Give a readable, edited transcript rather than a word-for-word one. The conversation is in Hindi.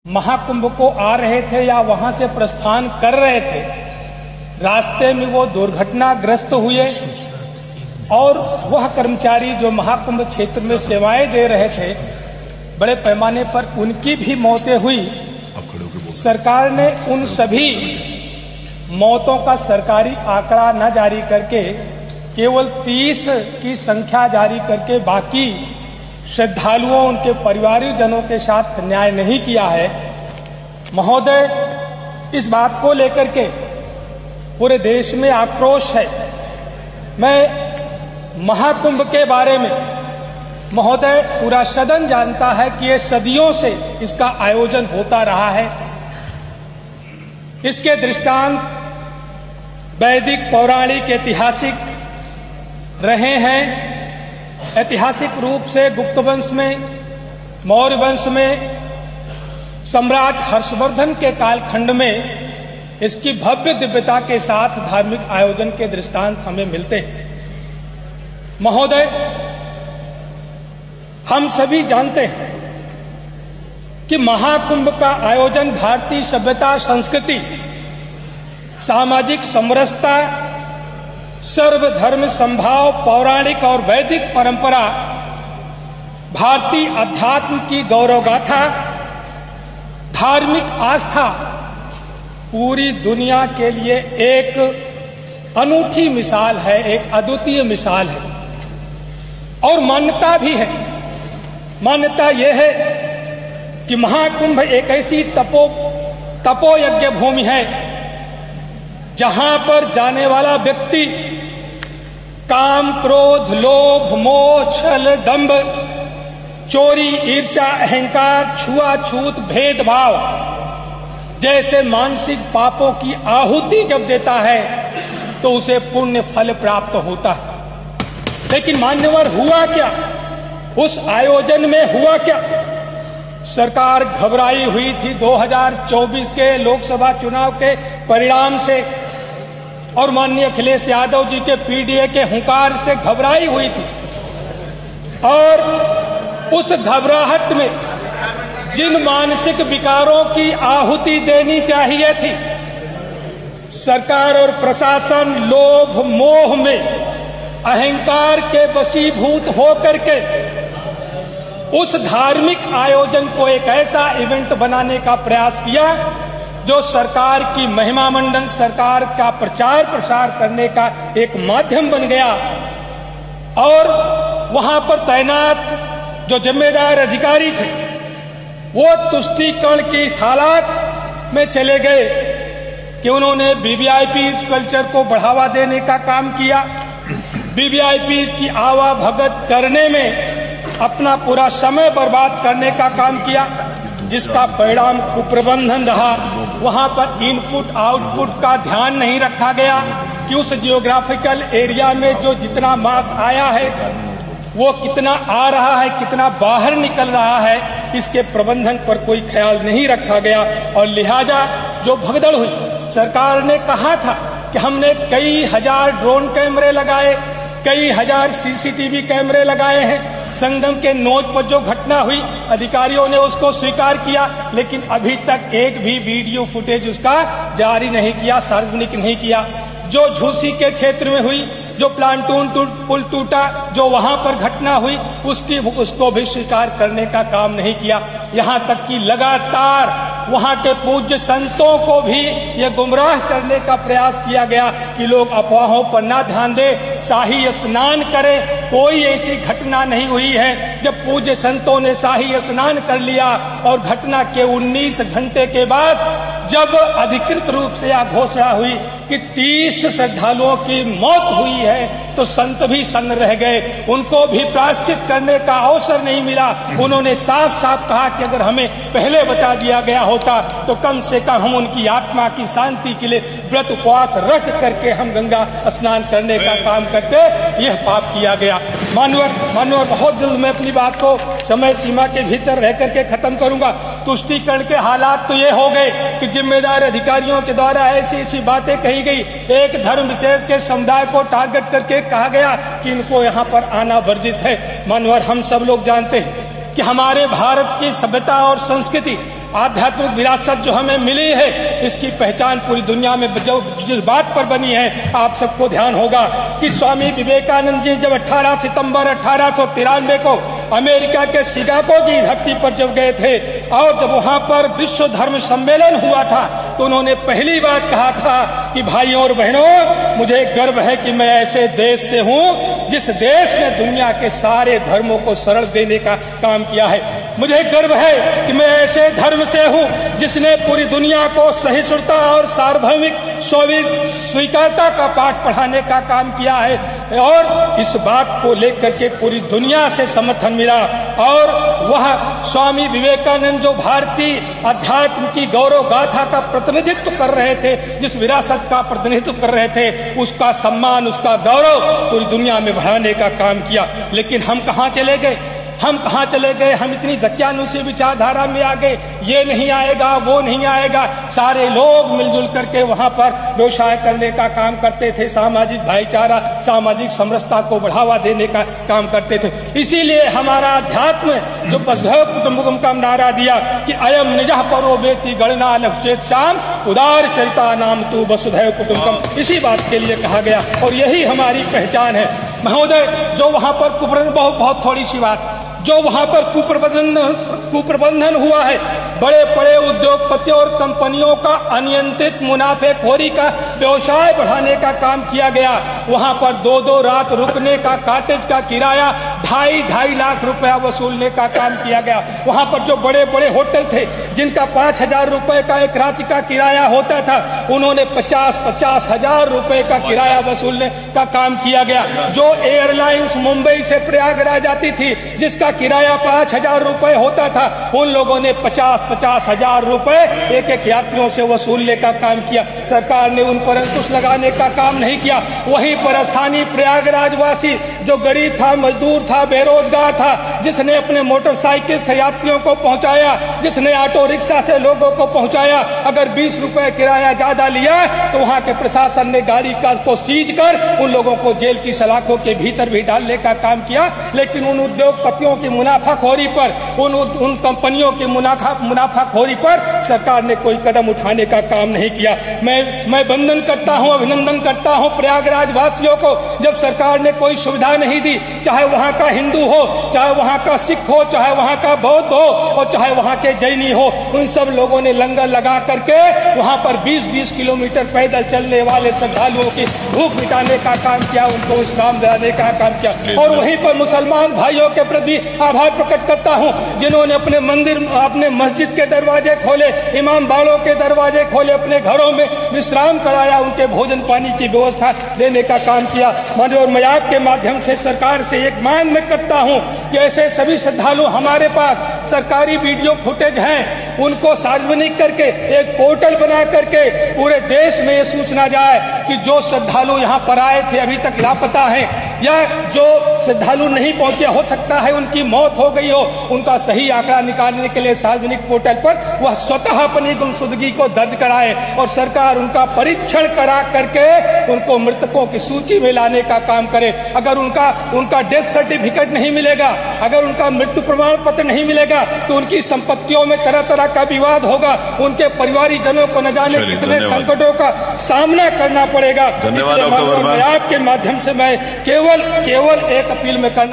महाकुंभ को आ रहे थे या वहां से प्रस्थान कर रहे थे, रास्ते में वो दुर्घटनाग्रस्त हुए और वह कर्मचारी जो महाकुंभ क्षेत्र में सेवाएं दे रहे थे, बड़े पैमाने पर उनकी भी मौतें हुई। सरकार ने उन सभी मौतों का सरकारी आंकड़ा न जारी करके केवल 30 की संख्या जारी करके बाकी श्रद्धालुओं उनके परिवारजनों के साथ न्याय नहीं किया है। महोदय, इस बात को लेकर के पूरे देश में आक्रोश है। मैं महाकुंभ के बारे में, महोदय, पूरा सदन जानता है कि ये सदियों से इसका आयोजन होता रहा है। इसके दृष्टांत वैदिक, पौराणिक, ऐतिहासिक रहे हैं। ऐतिहासिक रूप से गुप्त वंश में, मौर्य वंश में, सम्राट हर्षवर्धन के कालखंड में इसकी भव्य दिव्यता के साथ धार्मिक आयोजन के दृष्टांत हमें मिलते हैं। महोदय, हम सभी जानते हैं कि महाकुंभ का आयोजन भारतीय सभ्यता, संस्कृति, सामाजिक समरसता, सर्वधर्म संभाव, पौराणिक और वैदिक परंपरा, भारतीय अध्यात्म की गौरव गाथा, धार्मिक आस्था पूरी दुनिया के लिए एक अनूठी मिसाल है, एक अद्वितीय मिसाल है। और मान्यता भी है। मान्यता यह है कि महाकुंभ एक ऐसी तपोयज्ञ भूमि है जहां पर जाने वाला व्यक्ति काम, क्रोध, लोभ, मोह, छल, दंभ, चोरी, ईर्ष्या, अहंकार, छुआछूत, भेदभाव जैसे मानसिक पापों की आहुति जब देता है तो उसे पुण्य फल प्राप्त होता है। लेकिन मान्यवर, हुआ क्या? उस आयोजन में हुआ क्या? सरकार घबराई हुई थी 2024 के लोकसभा चुनाव के परिणाम से और माननीय अखिलेश यादव जी के पीडीए के हुंकार से घबराई हुई थी। और उस घबराहट में जिन मानसिक विकारों की आहुति देनी चाहिए थी, सरकार और प्रशासन लोभ, मोह में, अहंकार के वशीभूत होकर के उस धार्मिक आयोजन को एक ऐसा इवेंट बनाने का प्रयास किया जो सरकार की महिमा मंडन, सरकार का प्रचार प्रसार करने का एक माध्यम बन गया। और वहां पर तैनात जो जिम्मेदार अधिकारी थे वो तुष्टीकरण की इस हालात में चले गए कि उन्होंने वीवीआईपी कल्चर को बढ़ावा देने का काम किया, वीवीआईपी की आवाभगत करने में अपना पूरा समय बर्बाद करने का काम किया, जिसका परिणाम कुप्रबंधन रहा। वहां पर इनपुट आउटपुट का ध्यान नहीं रखा गया कि उस जियोग्राफिकल एरिया में जो जितना मास आया है वो कितना आ रहा है, कितना बाहर निकल रहा है, इसके प्रबंधन पर कोई ख्याल नहीं रखा गया। और लिहाजा जो भगदड़ हुई, सरकार ने कहा था कि हमने कई हजार ड्रोन कैमरे लगाए, कई हजार सीसीटीवी कैमरे लगाए हैं। संगम के नोच पर जो घटना हुई, अधिकारियों ने उसको स्वीकार किया, लेकिन अभी तक एक भी वीडियो फुटेज उसका जारी नहीं किया, सार्वजनिक नहीं किया। जो झूसी के क्षेत्र में हुई, जो प्लांटून पुल टूटा, जो वहां पर घटना हुई, उसको भी स्वीकार करने का काम नहीं किया। यहां तक कि लगातार वहां के पूज्य संतों को भी ये गुमराह करने का प्रयास किया गया कि लोग अफवाहों पर ना ध्यान दें, शाही स्नान करें। कोई ऐसी घटना नहीं हुई है। जब पूज्य संतों ने शाही स्नान कर लिया और घटना के 19 घंटे के बाद जब अधिकृत रूप से यह घोषणा हुई कि 30 श्रद्धालुओं की मौत हुई है, तो संत भी सन्न रह गए। उनको भी प्रायश्चित करने का अवसर नहीं मिला। उन्होंने साफ साफ कहा कि अगर हमें पहले बता दिया गया होता तो कम से कम हम उनकी आत्मा की शांति के लिए व्रत उपवास रख करके हम गंगा स्नान करने का काम करते। यह पाप किया गया। मानवर, बहुत जल्द मैं अपनी बात को समय सीमा के भीतर रह करके खत्म करूंगा। तुष्टीकरण के हालात तो ये हो गए कि जिम्मेदार अधिकारियों के द्वारा ऐसी ऐसी बातें कही गई, एक धर्म विशेष के समुदाय को टारगेट करके कहा गया कि इनको यहाँ पर आना वर्जित है। मानवर, हम सब लोग जानते हैं कि हमारे भारत की सभ्यता और संस्कृति आध्यात्मिक विरासत जो हमें मिली है, इसकी पहचान पूरी दुनिया में जो जिस बात पर बनी है, आप सबको ध्यान होगा कि स्वामी विवेकानंद जी जब 18 सितंबर 1893 को अमेरिका के शिकागो की धरती पर जब गए थे और जब वहां पर विश्व धर्म सम्मेलन हुआ था, तो उन्होंने पहली बात कहा था कि भाइयों और बहनों, मुझे गर्व है कि मैं ऐसे देश से हूं जिस देश ने दुनिया के सारे धर्मों को शरण देने का काम किया है। मुझे गर्व है कि मैं ऐसे धर्म से हूं जिसने पूरी दुनिया को सहिष्णुता और सार्वभौमिक स्वीकारता का पाठ पढ़ाने का काम किया है, और इस बात को लेकर के पूरी दुनिया से समर्थन मिला। और वह स्वामी विवेकानंद जो भारतीय अध्यात्म की गौरव गाथा का प्रतिनिधित्व कर रहे थे, जिस विरासत का प्रतिनिधित्व कर रहे थे, उसका सम्मान, उसका गौरव पूरी दुनिया में बढ़ाने का काम किया। लेकिन हम कहाँ चले गए? हम कहाँ चले गए? हम इतनी दकियानुसी विचारधारा में आ गए, ये नहीं आएगा, वो नहीं आएगा। सारे लोग मिलजुल करके वहां पर व्यवसाय करने का काम करते थे, सामाजिक भाईचारा, सामाजिक समरसता को बढ़ावा देने का काम करते थे। इसीलिए हमारा अध्यात्म जो वसुधैव कुटुम्बकम का नारा दिया कि अयम निजः परो वेति गणना लक्षेत श्याम उदार चरिता नाम तू वसुधैव कुटुम्बकम, इसी बात के लिए कहा गया और यही हमारी पहचान है। महोदय, जो वहां पर बहुत थोड़ी सी बात, जो वहां पर कुप्रबंधन हुआ है, बड़े बड़े उद्योगपतियों और कंपनियों का अनियंत्रित मुनाफेखोरी का व्यवसाय बढ़ाने का काम किया गया। वहां पर 2-2 रात रुकने का, कॉटेज का किराया 2.5 लाख रुपया वसूलने का काम किया गया। वहां पर जो बड़े बड़े होटल थे जिनका 5,000 रुपए का एक रात का किराया होता था, उन्होंने 50-50 हजार रुपए का किराया वसूलने का काम किया गया। जो एयरलाइंस मुंबई से प्रयागराज जाती थी, जिसका किराया 5,000 रुपए होता था, उन लोगों ने 50-50 हजार रुपए एक यात्रियों से वसूलने का काम किया। सरकार ने उन पर अंकुश लगाने का काम नहीं किया। वहीं पर स्थानीय प्रयागराज वासी जो गरीब था, मजदूर था, बेरोजगार था, जिसने अपने मोटरसाइकिल से यात्रियों को पहुंचाया, जिसने ऑटो रिक्शा से लोगों को पहुंचाया, अगर 20 रुपए किराया ज्यादा लिया तो वहां के प्रशासन ने गाड़ी को सीज कर उन लोगों को जेल की सलाखों के भीतर भी डालने का काम किया। लेकिन उन उद्योगपतियों की मुनाफाखोरी पर, उन कंपनियों की मुनाफाखोरी पर सरकार ने कोई कदम उठाने का काम नहीं किया। मैं वंदन करता हूं, अभिनंदन करता हूं प्रयागराज वासियों को, जब सरकार ने कोई सुविधा नहीं दी, चाहे वहां का हिंदू हो, चाहे वहां का सिख हो, चाहे वहां का बौद्ध हो और चाहे वहां के जैनी हो, उन सब लोगों ने लंगर लगा करके वहां पर 20-20 किलोमीटर पैदल चलने वाले श्रद्धालुओं की भूख मिटाने का काम किया, उनको विश्राम दिलाने का काम किया। और वहीं पर मुसलमान भाइयों के प्रति आभार प्रकट करता हूं, जिन्होंने अपने मंदिर, अपने मस्जिद के दरवाजे खोले, इमाम बाड़ों के दरवाजे खोले, अपने घरों में विश्राम कराया, उनके भोजन पानी की व्यवस्था देने का काम किया। और मैं आपके माध्यम से सरकार से एक मांग मैं करता हूं कि ऐसे सभी श्रद्धालु, हमारे पास सरकारी वीडियो फुटेज हैं, उनको सार्वजनिक करके एक पोर्टल बना करके पूरे देश में ये सूचना जाए कि जो श्रद्धालु यहाँ पर आए थे अभी तक लापता हैं, या जो श्रद्धालु नहीं पहुंचे, हो सकता है उनकी मौत हो गई हो, उनका सही आंकड़ा निकालने के लिए सार्वजनिक पोर्टल पर वह स्वतः अपनी गुमशुदगी को दर्ज कराए और सरकार उनका परीक्षण करा करके उनको मृतकों की सूची में लाने का काम करे। अगर उनका डेथ सर्टिफिकेट नहीं मिलेगा, अगर उनका मृत्यु प्रमाण पत्र नहीं मिलेगा, तो उनकी संपत्तियों में तरह तरह का विवाद होगा, उनके परिवारजनों को न जाने कितने संकटों का सामना करना पड़ेगा। धन्यवाद। आपके माध्यम से मैं केवल एक अपील में करना